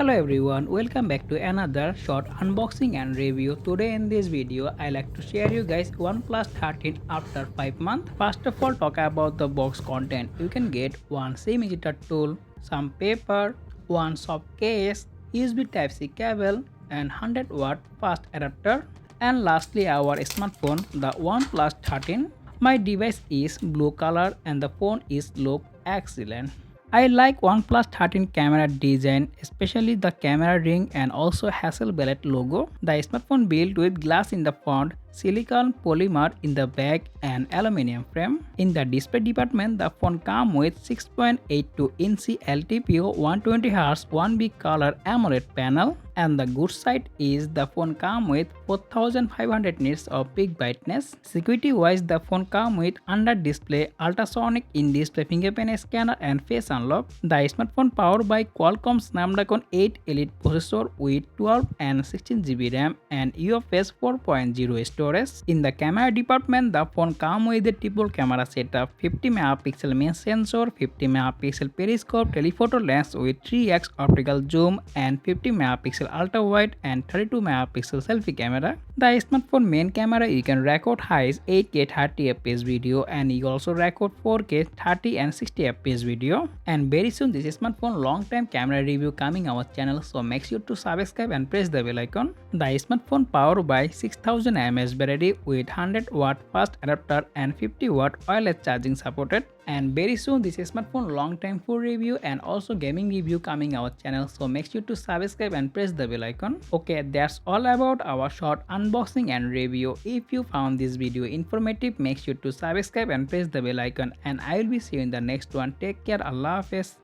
Hello everyone, welcome back to another short unboxing and review. Today in this video, I like to share you guys OnePlus 13 after 5 months. First of all, talk about the box content. You can get one SIM ejector tool, some paper, one soft case, USB Type-C cable, and 100-watt fast adapter. And lastly, our smartphone, the OnePlus 13. My device is blue color and the phone is look excellent. I like OnePlus 13 camera design, especially the camera ring and also Hasselblad logo. The smartphone built with glass in the front, silicon polymer in the back and aluminium frame. In the display department, the phone comes with 6.82-inch LTPO 120Hz 1B color AMOLED panel. And the good side is the phone comes with 4500 nits of peak brightness. Security wise, the phone comes with under display ultrasonic in-display fingerprint scanner and face unlock. The smartphone powered by Qualcomm Snapdragon 8 Elite processor with 12 and 16GB RAM and UFS 4.0 storage. In the camera department, the phone comes with a triple camera setup, 50MP main sensor, 50MP periscope telephoto lens with 3x optical zoom and 50MP ultra wide and 32MP selfie camera. The smartphone main camera you can record highs 8K 30fps video and you also record 4K 30 and 60fps video. And very soon this smartphone long time camera review coming our channel, so make sure to subscribe and press the bell icon. The smartphone powered by 6000 mAh battery with 100-watt fast adapter and 50-watt wireless charging supported. And very soon this smartphone long time full review and also gaming review coming our channel, so make sure to subscribe and press the bell icon. Okay, that's all about our short unboxing and review. If you found this video informative, make sure to subscribe and press the bell icon, and I will be see you in the next one. Take care. Allah Hafiz.